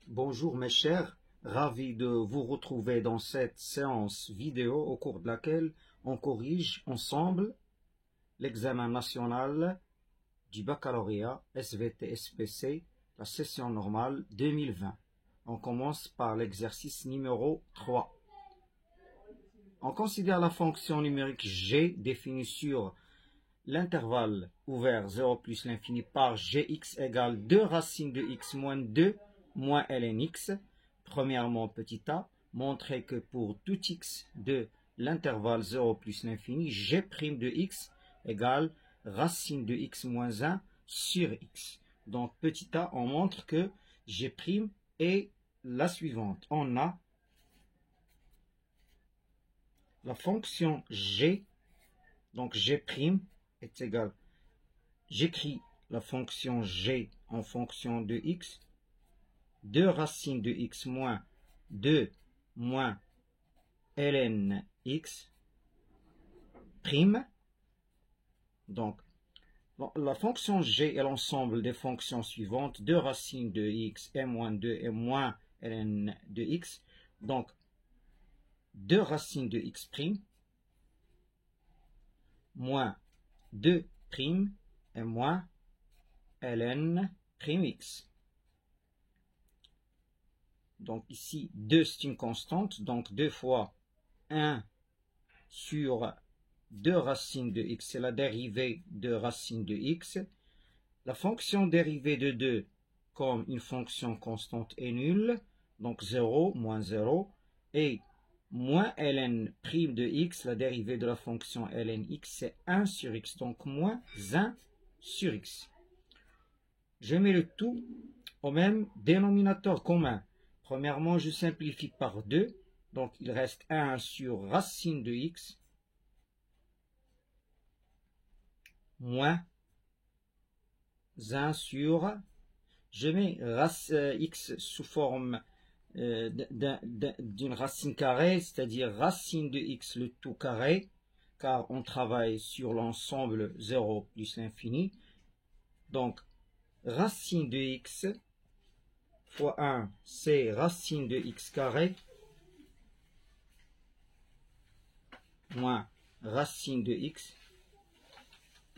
Bonjour mes chers, ravi de vous retrouver dans cette séance vidéo au cours de laquelle on corrige ensemble l'examen national du baccalauréat SVT-SPC, la session normale 2020. On commence par l'exercice numéro 3. On considère la fonction numérique g définie sur l'intervalle ouvert 0 plus l'infini par gx égale 2 racines de x moins 2 moins ln x. Premièrement, petit a, montrer que pour tout x de l'intervalle 0 plus l'infini, g' de x égale racine de x moins 1 sur x. Donc, petit a, on montre que g' est la suivante. On a la fonction g, donc g' est égal, j'écris la fonction g en fonction de x, 2 racines de x moins 2 moins ln x prime. Donc, la fonction g est l'ensemble des fonctions suivantes, 2 racines de x, m moins 2 et moins ln de x. Donc, 2 racines de x prime moins 2 prime et moins ln prime x. Donc ici, 2 c'est une constante, donc 2 fois 1 sur 2 racines de x, c'est la dérivée de racine de x. La fonction dérivée de 2 comme une fonction constante est nulle, donc 0, moins 0, et moins ln prime de x, la dérivée de la fonction ln x, c'est 1 sur x, donc moins 1 sur x. Je mets le tout au même dénominateur commun. Premièrement, je simplifie par 2, donc il reste 1 sur racine de x, moins 1 sur, je mets x sous forme d'une racine carrée, c'est-à-dire racine de x le tout carré, car on travaille sur l'ensemble 0 plus l'infini. Donc, racine de x fois 1, c'est racine de x carré, moins racine de x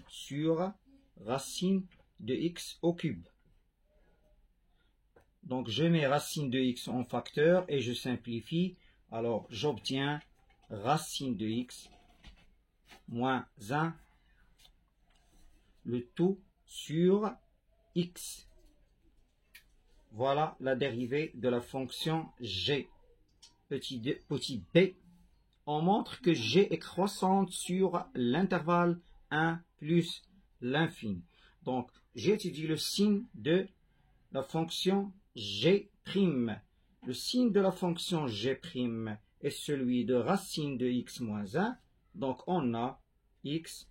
sur racine de x au cube. Donc, je mets racine de x en facteur et je simplifie. Alors, j'obtiens racine de x moins 1, le tout sur x. Voilà la dérivée de la fonction g. Petit b, on montre que g est croissante sur l'intervalle 1 plus l'infini. Donc, j'étudie le signe de la fonction g'. Le signe de la fonction g' est celui de racine de x moins 1. Donc, on a x,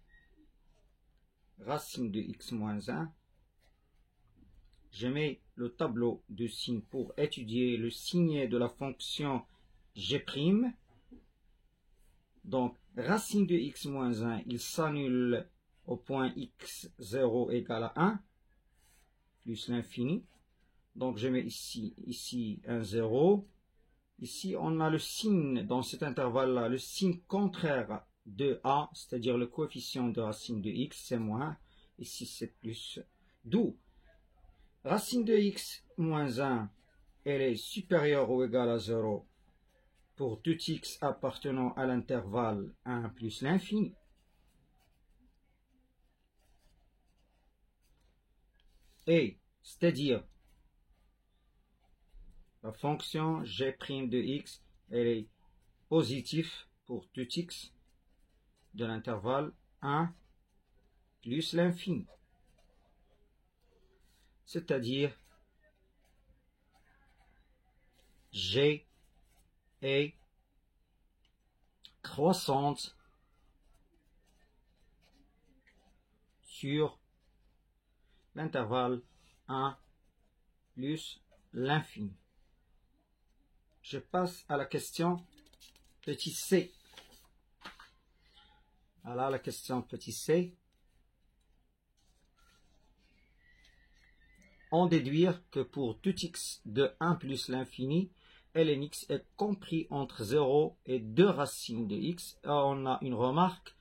racine de x moins 1. Je mets le tableau de signes pour étudier le signe de la fonction g'. Donc, racine de x moins 1, il s'annule au point x0 égale à 1, plus l'infini. Donc, je mets ici un 0. Ici, on a le signe, dans cet intervalle-là, le signe contraire de a, c'est-à-dire le coefficient de racine de x, c'est moins. Ici, c'est plus. D'où racine de x moins 1, elle est supérieure ou égale à 0 pour tout x appartenant à l'intervalle 1 plus l'infini. Et, c'est-à-dire, la fonction g' de x, elle est positive pour tout x de l'intervalle 1 plus l'infini. C'est-à-dire, g est croissante sur l'intervalle 1 plus l'infini. Je passe à la question petit c. Voilà la question petit c. On déduire que pour tout x de 1 plus l'infini, ln x est compris entre 0 et 2 racines de x. Alors, on a une remarque.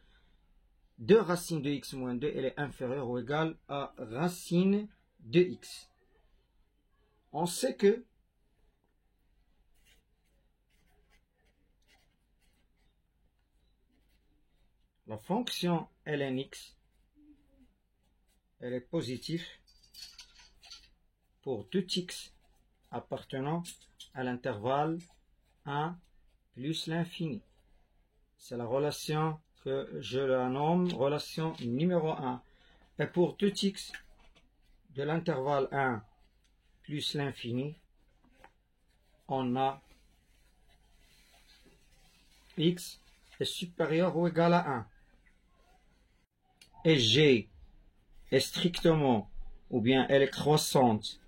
2 racines de x moins 2, elle est inférieure ou égale à racine de x. On sait que la fonction ln x, elle est positive pour tout x appartenant à l'intervalle 1 plus l'infini. C'est la relation que je la nomme relation numéro 1. Et pour tout x de l'intervalle 1 plus l'infini, on a x est supérieur ou égal à 1. Et g est strictement, ou bien elle est croissante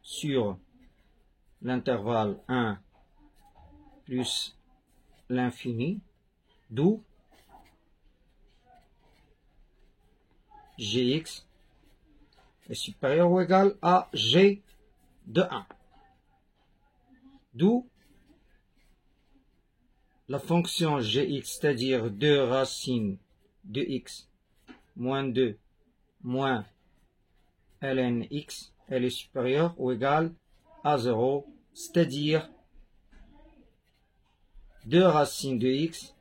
sur l'intervalle 1 plus l'infini, d'où gx est supérieur ou égal à g de 1. D'où la fonction gx, c'est-à-dire 2 racines de x moins 2 moins ln x, elle est supérieure ou égale à 0, c'est-à-dire 2 racines de x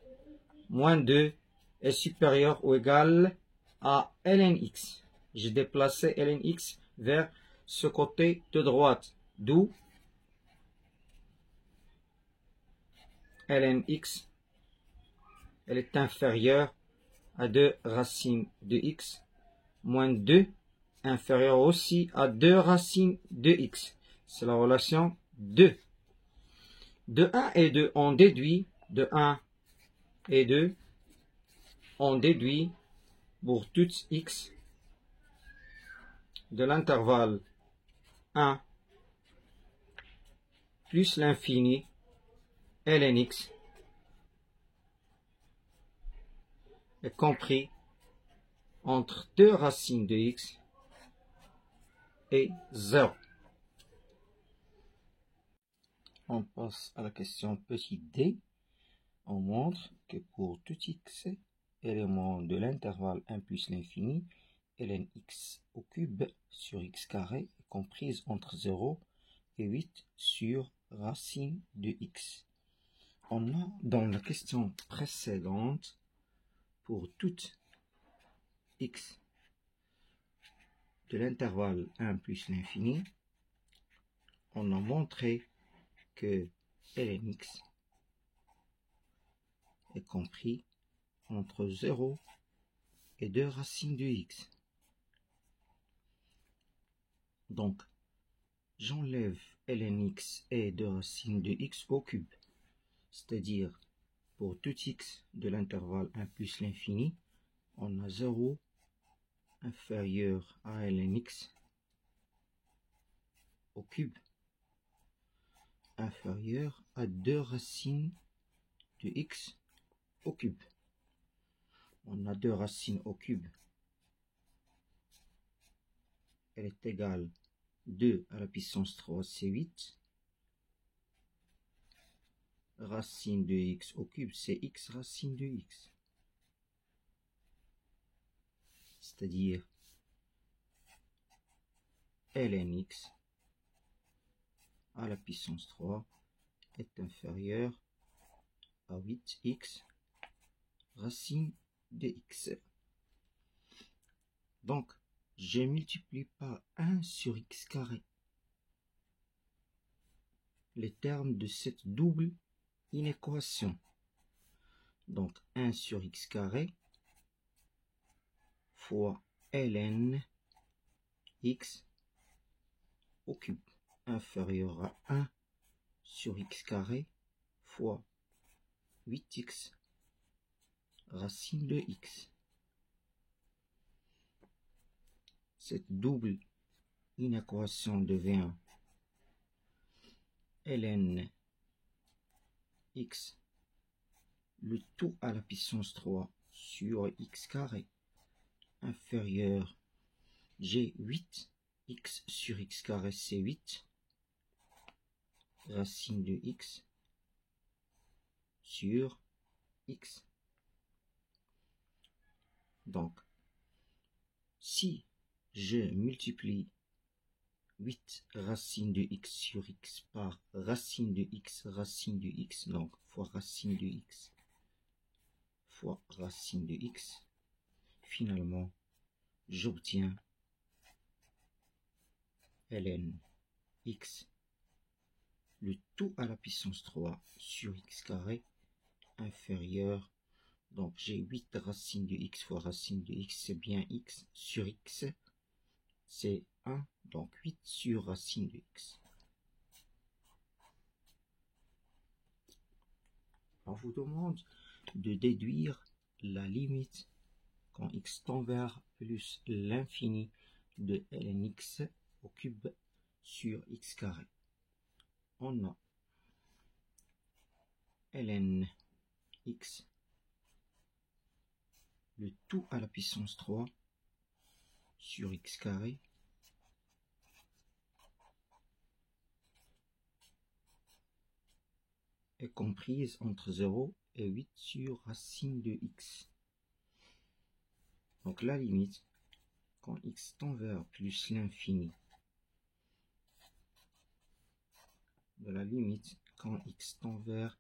moins 2 est supérieur ou égal à ln x. J'ai déplacé ln x vers ce côté de droite, d'où ln x, elle est inférieure à 2 racines de x moins 2 inférieur aussi à 2 racines de x. C'est la relation 2. De 1 et 2, on déduit, de 1 et 2, on déduit pour tout x de l'intervalle 1 plus l'infini ln x est compris entre 2 racines de x et 0. On passe à la question petit d. On montre que pour tout x élément de l'intervalle 1 plus l'infini, ln x au cube sur x carré est comprise entre 0 et 8 sur racine de x. On a dans la question précédente, pour tout x de l'intervalle 1 plus l'infini, on a montré que ln x est compris entre 0 et 2 racines de x. Donc, j'enlève ln x et 2 racines de x au cube. C'est-à-dire, pour tout x de l'intervalle 1 plus l'infini, on a 0 inférieur à ln x au cube inférieur à 2 racines de x au cube. On a 2 racines au cube. Elle est égale 2 à la puissance 3, c'est 8. Racine de x au cube, c'est x racine de x. C'est-à-dire ln x à la puissance 3 est inférieur à 8x racine de x. Donc, je multiplie par 1 sur x carré les termes de cette double inéquation. Donc, 1 sur x carré fois ln x au cube inférieur à 1 sur x carré fois 8x racine de x. Cette double inéquation devient ln x, le tout à la puissance 3 sur x carré inférieur g8, x sur x carré c'est 8, racine de x sur x. Donc, si je multiplie 8 racine de x sur x par racine de x, donc fois racine de x fois racine de x, finalement, j'obtiens ln x, le tout à la puissance 3 sur x carré inférieur, donc j'ai 8 racine de x fois racine de x, c'est bien x sur x, c'est 1, donc 8 sur racine de x. On vous demande de déduire la limite quand x tend vers plus l'infini de ln x au cube sur x carré. On a ln x, le tout à la puissance 3 sur x carré est comprise entre 0 et 8 sur racine de x. Donc la limite, quand x tend vers plus l'infini, de la limite quand x tend vers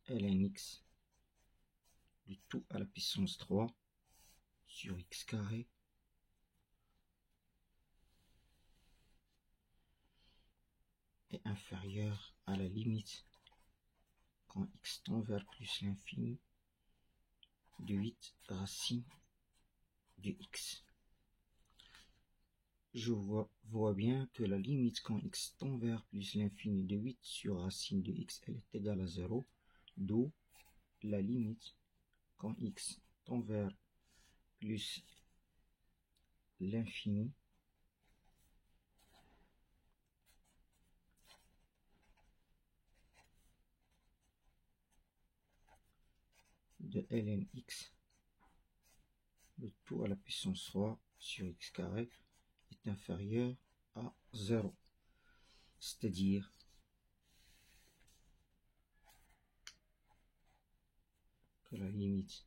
ln x, le tout à la puissance 3 sur x carré est inférieur à la limite quand x tend vers plus l'infini de 8 racine de x. Je vois bien que la limite quand x tend vers plus l'infini de 8 sur racine de x, elle est égale à 0, d'où la limite quand x tend vers plus l'infini de ln x, le tout à la puissance 3 sur x carré, est inférieur à 0. C'est-à-dire que la limite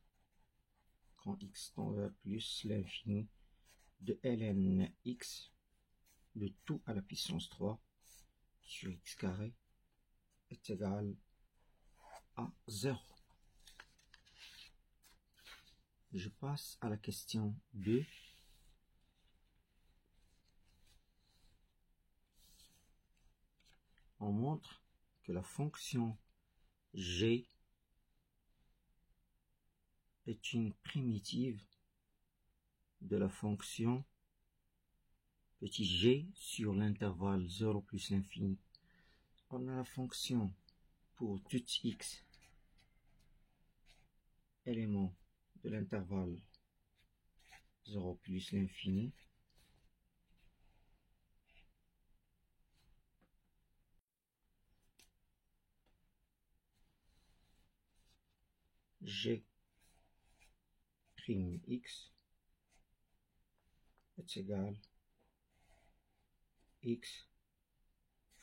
quand x tend vers plus l'infini de ln x, le tout à la puissance 3 sur x carré, est égal à 0. Je passe à la question 2. On montre que la fonction g est une primitive de la fonction petit g sur l'intervalle 0 plus l'infini. On a la fonction pour tout x élément de l'intervalle 0 plus l'infini g prime x est égal x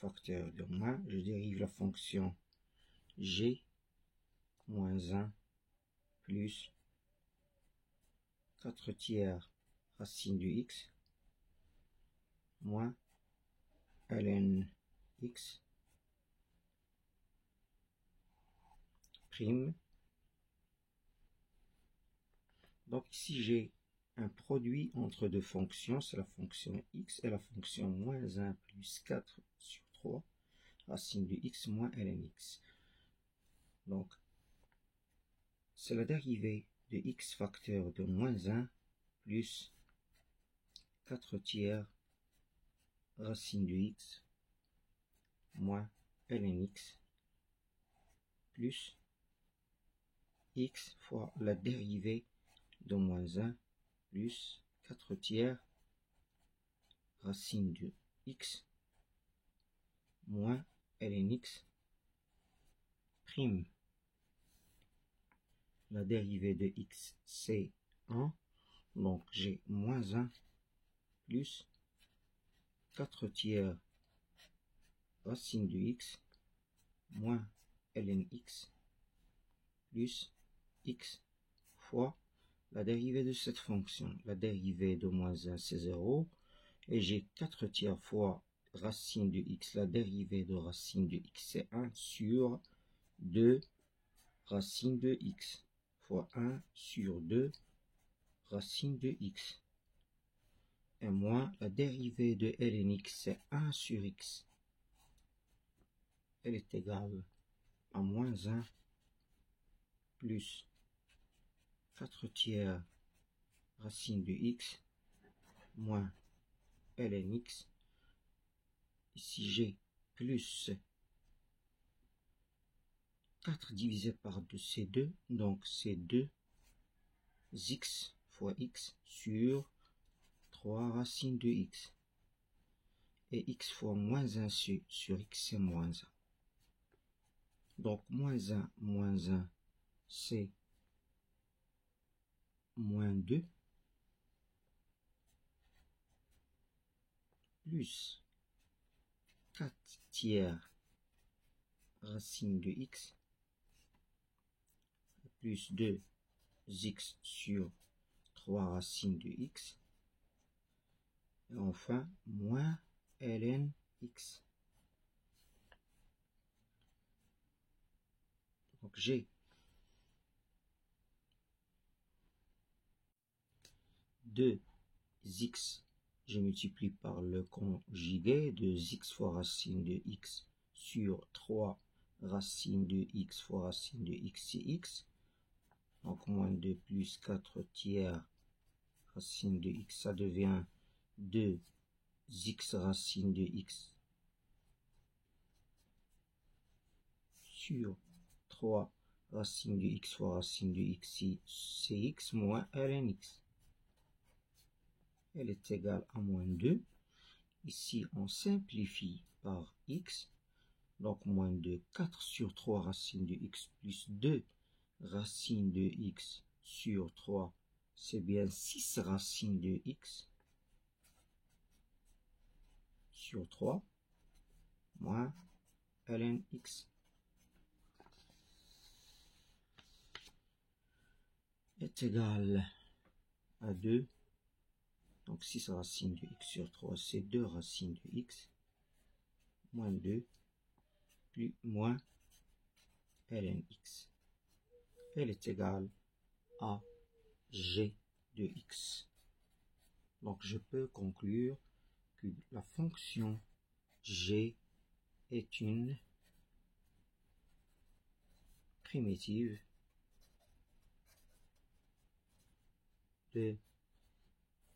facteur de moins, je dérive la fonction g moins 1 plus 4 tiers racine du x moins ln x prime. Donc ici j'ai un produit entre deux fonctions, c'est la fonction x et la fonction moins 1 plus 4 sur 3 racine de x moins ln x. Donc c'est la dérivée de x facteur de moins 1 plus 4 tiers racine de x moins ln x plus x fois la dérivée de moins 1 plus 4 tiers racine de x moins ln x prime. La dérivée de x, c'est 1. Donc, j'ai moins 1 plus 4 tiers racine de x moins ln x plus x fois la dérivée de cette fonction. La dérivée de moins 1, c'est 0. Et j'ai 4 tiers fois racine de x. La dérivée de racine de x, c'est 1 sur 2 racine de x fois 1 sur 2 racine de x. Et moins la dérivée de ln x, c'est 1 sur x. Elle est égale à moins 1 plus 4 tiers racine de x moins ln x. Ici, j'ai plus 4 divisé par 2, c'est 2. Donc, c'est 2 x fois x sur 3 racine de x. Et x fois moins 1 sur x, c'est moins 1. Donc, moins 1, c'est moins 2. Plus 4 tiers racine de x. Plus 2 x sur 3 racine de x. Et enfin, moins ln x. Donc, j'ai 2x, je multiplie par le conjugué de x fois racine de x sur 3 racine de x fois racine de x, c'est x. Donc, moins 2 plus 4 tiers racine de x, ça devient 2x racine de x sur 3 racine de x fois racine de x, c'est x moins ln x. Elle est égale à moins 2. Ici, on simplifie par x. Donc, moins 2, 4 sur 3 racine de x plus 2 racine de x sur 3, c'est bien 6 racine de x sur 3 moins ln x est égal à 2. Donc, 6 racine de x sur 3, c'est 2 racines de x moins 2 plus moins ln x. Elle est égale à g de x. Donc, je peux conclure que la fonction g est une primitive de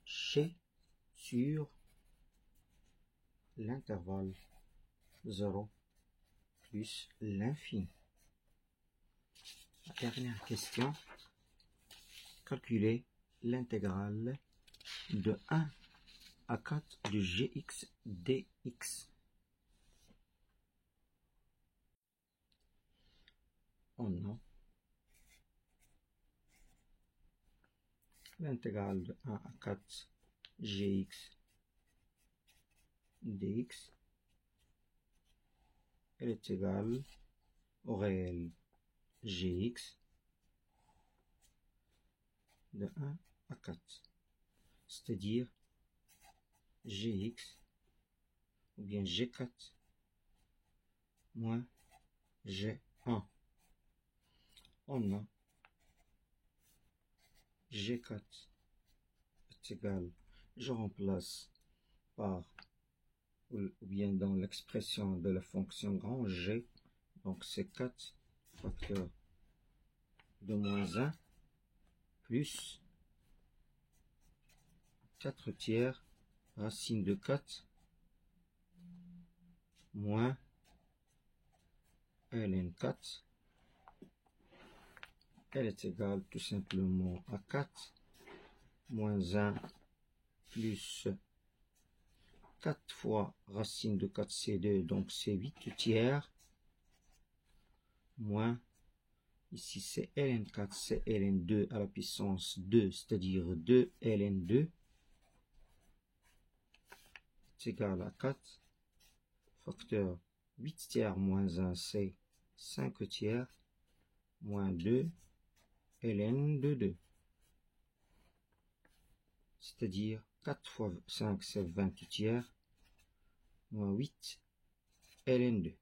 g sur l'intervalle 0 plus l'infini. La dernière question, calculer l'intégrale de 1 à 4 de gx dx. On a l'intégrale de 1 à 4 gx dx. Elle est égale au réel gx de 1 à 4, c'est-à-dire gx ou bien g4 moins g1. On a g4 est égal, je remplace par ou bien dans l'expression de la fonction grand G, donc c'est 4 facteur de moins 1 plus 4 tiers racine de 4 moins ln 4. Elle est égale tout simplement à 4 moins 1 plus 4 fois racine de 4, c'est 2, donc c'est 8 tiers, moins, ici c'est ln4, c'est ln2 à la puissance 2, c'est-à-dire 2 ln2, est égal à 4, facteur 8 tiers moins 1, c'est 5 tiers, moins 2 ln de 2. C'est-à-dire 4 fois 5, c'est 20 tiers, moins 8 ln2.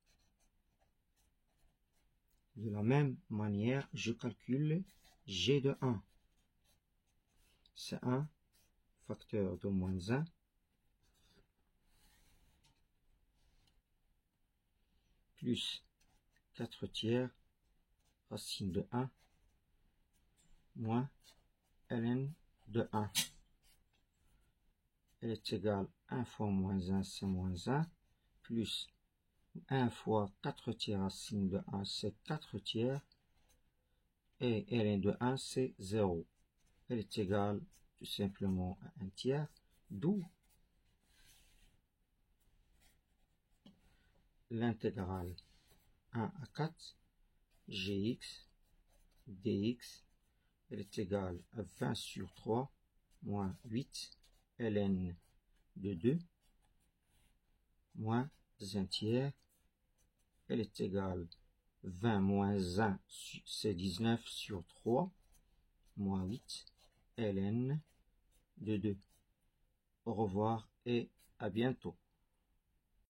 De la même manière, je calcule g de 1. C'est 1, facteur de moins 1, plus 4 tiers, racine de 1, moins ln de 1. Elle est égale 1 fois moins 1, c'est moins 1, plus 1 fois 4 tiers racine de 1, c'est 4 tiers, et ln de 1, c'est 0. Elle est égale tout simplement à 1 tiers, d'où l'intégrale 1 à 4, gx dx, elle est égale à 20 sur 3, moins 8 ln de 2, moins 1 tiers, elle est égale 20 moins 1, c'est 19 sur 3, moins 8 ln de 2. Au revoir et à bientôt.